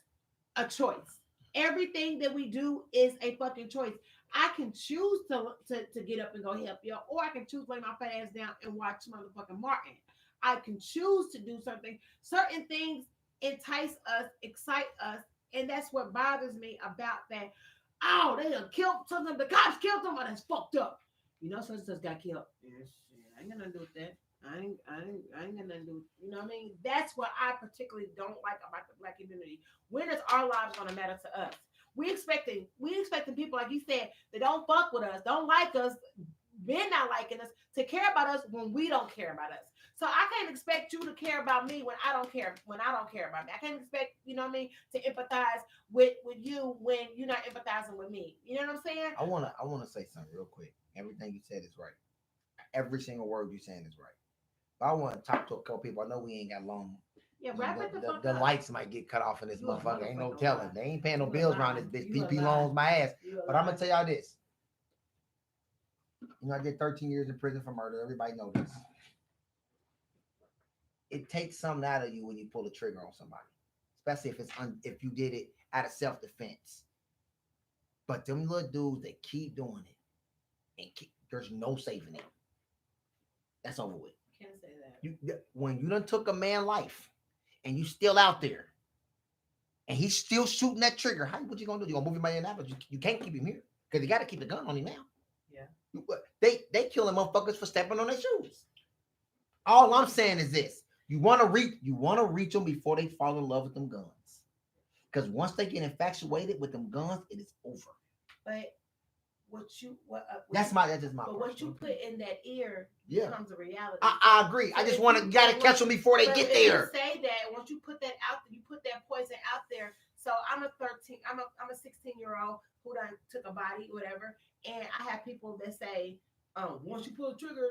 a choice. Everything that we do is a fucking choice. I can choose to get up and go help you, or I can choose to lay my fat ass down and watch motherfucking Martin. I can choose to do something. Certain things entice us, excite us, and that's what bothers me about that. Oh, they done killed something. The cops killed them. Oh, that's fucked up. You know, such and such got killed. Yeah, shit, I ain't got nothing to do with that. I ain't got nothing to do with, you know what I mean? That's what I particularly don't like about the black community. When is our lives gonna matter to us? We expecting people, like you said, that don't fuck with us, don't like us, men not liking us, to care about us when we don't care about us. So I can't expect you to care about me when I don't care about me. I can't expect, you know what I mean, to empathize with you when you're not empathizing with me. You know what I'm saying? I wanna say something real quick. Everything you said is right. Every single word you're saying is right. But I want to talk to a couple people. I know we ain't got long. Yeah, wrap it the fuck The up. lights might get cut off in this You a motherfucker. Ain't no motherfucker telling. lie. They ain't paying no You a bills lie. around this bitch. You a PP lie. loans my ass. You a But I'm lie. gonna tell y'all this. You know, I did 13 years in prison for murder. Everybody know this. It takes something out of you when you pull a trigger on somebody, especially if you did it out of self-defense. But them little dudes that keep doing it, and there's no saving it. That's over with. Can't say that. When you done took a man's life and you still out there and he's still shooting that trigger, what you gonna do? You gonna move him by your now? But you can't keep him here because you got to keep the gun on him now. Yeah. They killing motherfuckers for stepping on their shoes. All I'm saying is this: you want to reach them before they fall in love with them guns. Because once they get infatuated with them guns, it is over. But that's just my. But what you put in that ear becomes a reality. I agree. So I just want to gotta catch them before they get there. You say that once you put that out there, you put that poison out there. So I'm a 16-year-old who done took a body, whatever, and I have people that say, once you pull the trigger,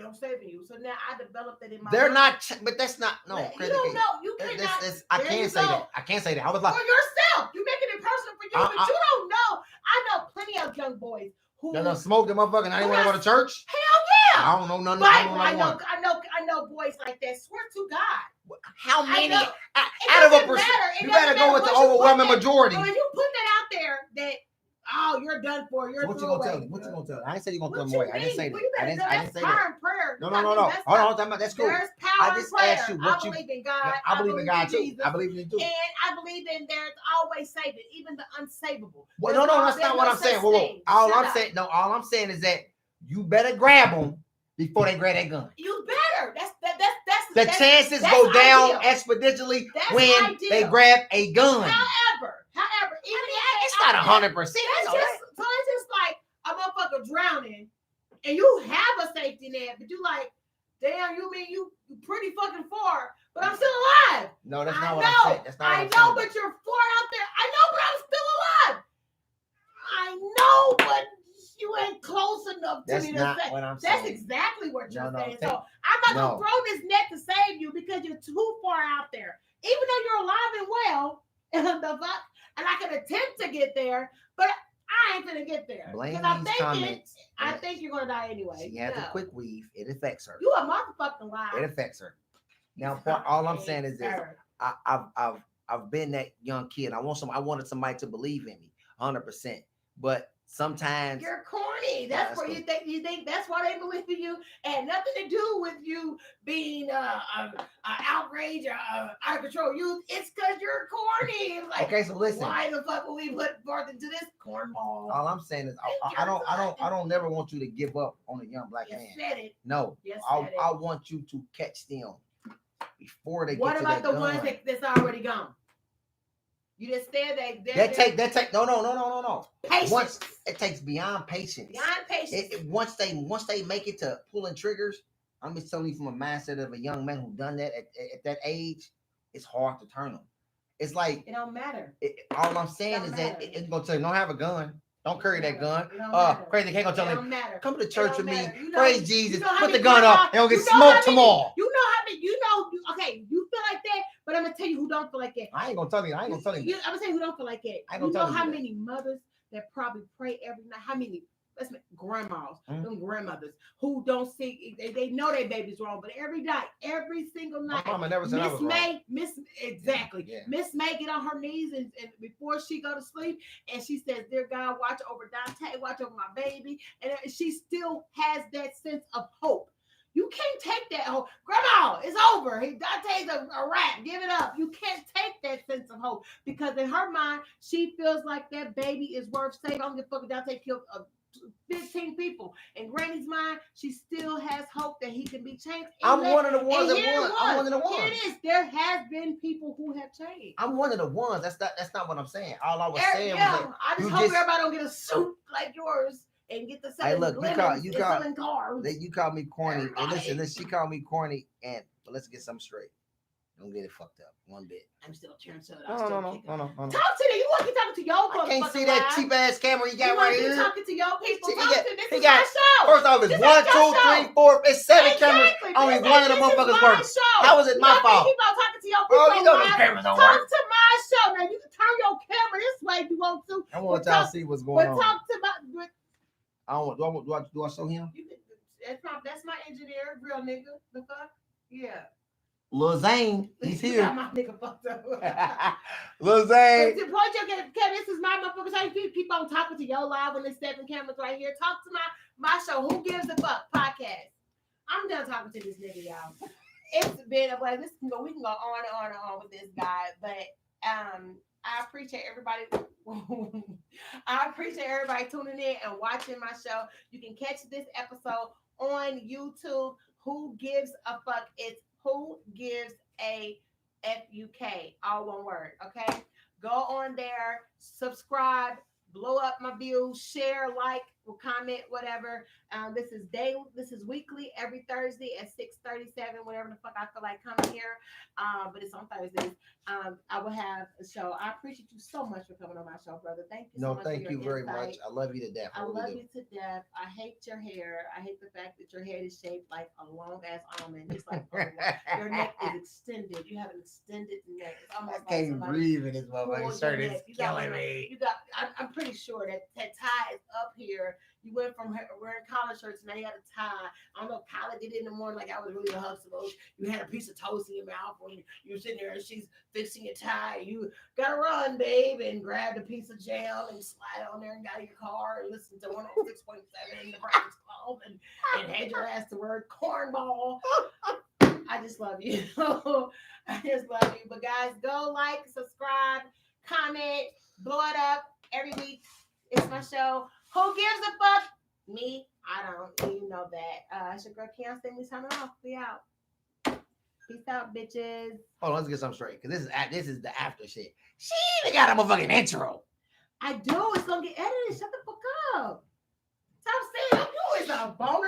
I'm saving you. So now I developed that in my. They're not, but that's not no. You don't know. You cannot. I can't say that. I can't say that. I was like, for yourself. You making it personal for you, but you don't know. I know plenty of young boys who done smoked the motherfucker and I didn't want to go to church. Hell yeah! I don't know nothing. But I know boys like that. Swear to God. How many out of a percent? You better go with the overwhelming majority. When you put that out there, that you're done for. You're what you gonna tell me? What you gonna tell me? I didn't say you gonna throw them away. I didn't say that. I didn't say that. No. Hold on. That's cool. There's power I just in prayer. asked you what you. Believe in God. I believe in God too. Jesus, I believe in you too. And I believe in there's always saving, even the unsavable. Well, no, that's not what I'm saying. Whoa. All I'm saying is that you better grab them before they grab that gun. You better. That's the chances go down exponentially when they grab a gun. However, it's not 100%. So it's just like a motherfucker drowning, and you have a safety net, but you like, damn, you mean you pretty fucking far, but I'm still alive. No, that's not what I'm saying. That's not what I'm saying. But you're far out there. I know, but I'm still alive. I know, but you ain't close enough to me to say. That's exactly what you're saying. So I'm not gonna throw this net to save you because you're too far out there. Even though you're alive and well, and I can attempt to get there, but I ain't gonna get there. Blame these comments. I think you're gonna die anyway. She has a quick weave. It affects her. You a motherfucking liar. It affects her. Now, all I'm saying is this: I've been that young kid. I wanted somebody to believe in me, 100%. But sometimes you're corny. That's where you think that's why they believe in you, and nothing to do with you being outrage or out of control. It's because you're corny. Like, okay, so listen. Why the fuck will we put forth into this cornball? All I'm saying is I don't never want you to give up on a young black man. Said it. No, I want you to catch them before they get to that gun. What about the ones that's already gone? You just said that take no. Patience. It takes beyond patience. Beyond patience. Once they make it to pulling triggers, I'm just telling you from a mindset of a young man who done that at that age, it's hard to turn them. It's like it don't matter. All I'm saying is that it's gonna tell you don't have a gun. Don't carry that gun. Crazy can't go tell him. Come to the church with me. Praise Jesus. Put the gun up and you'll get smoked tomorrow. You know how many? Okay, you feel like that, but I'm gonna tell you who don't feel like that. I ain't gonna tell you. I'm gonna tell you. I'm gonna tell you who don't feel like that. You know how many mothers that probably pray every night? How many grandmas, Mhm. them grandmothers who don't see, they know their baby's wrong, but every night, every single My night, mama never said I was wrong. Exactly. Yeah. Miss May get on her knees and before she go to sleep, and she says, "Dear God, watch over Dante, watch over my baby," and she still has that sense of hope. You can't take that hope. Grandma, it's over. Dante's a rat. Give it up. You can't take that sense of hope because in her mind, she feels like that baby is worth saving. I don't give a fuck if Dante killed 15 people. In Granny's mind, she still has hope that he can be changed. I'm one of the ones and that here won. it I'm was. one of the Here ones. it is. There has been people who have changed. I'm one of the ones. That's not what I'm saying. All I was saying was Yeah, that I just you hope just- everybody don't get a suit like yours and get the Hey, selling look, lemons you and call- selling cars. you call me corny. And Everybody. listen, she called me corny, and but let's get something straight. Don't get it fucked up one bit. I'm still trying to No. Talk to them. You want to be talking to your I can't see that cheap ass camera you got You want right to be here. talking to your people. He Talk got- to this he is got- my show. First off, it's This 1, ain't your 2, show. 3, 4, it's 7 cameras. Exactly. Only This one of ain't- them this is motherfuckers my working. show. How is it my You fault? keep on talking to your people. Bro, you know on them my- cameras don't Talk work. to my show. Now you can turn your camera this way if you want to. I want But y'all talk- to see what's But going on. talk to my. I don't want. Do I show him? You can, that's my engineer, real nigga. The fuck? Yeah. Lil Zane, he's You here. got my nigga fucked up. Lil But Zane. the point you're getting, Kevin, this is my motherfucker. So you keep on talking to your live when there's 7 cameras right here. Talk to my show. Who gives a fuck podcast? I'm done talking to this nigga, y'all. It's been a way. We can go on and on and on with this guy, but I appreciate everybody. I appreciate everybody tuning in and watching my show. You can catch this episode on YouTube. Who gives a fuck? It's Who Gives a FUK, all one word. Okay, go on there, subscribe, blow up my views, share, like, comment, whatever. This is daily. This is weekly, every Thursday at 6:37. Whenever the fuck I feel like coming here, but it's on Thursdays. I will have a show. I appreciate you so much for coming on my show, brother. Thank you. So No, much thank for you your very insight. much. I love you to death. I really love do. you to death. I hate your hair. I hate the fact that your head is shaped like a long ass almond. It's like your neck is extended. You have an extended neck. It's I almost like can't somebody breathe in this pulled your motherfucking shirt. neck. It's You got killing one- me. You got. I'm pretty sure that tie is up here. You went from wearing collar shirts, now you had a tie. I don't know if Kyla did it in the morning like I was really a hustle. You had a piece of toast in your mouth when you were sitting there and she's fixing your tie. You gotta run, babe, and grabbed a piece of jam and slide on there and got in your car and listened to 106.7 in the Breakfast Club and had your ass to word cornball. I just love you. I just love you. But guys, go like, subscribe, comment, blow it up every week. It's my show. Who gives a fuck? Me. I don't. You know that. It's your girl Keontae. We signing off. We out. Peace out, bitches. Hold on, let's get something straight. Because this is the after shit. She even got a motherfucking intro. I do. It's gonna get edited. Shut the fuck up. Stop saying you is a boner.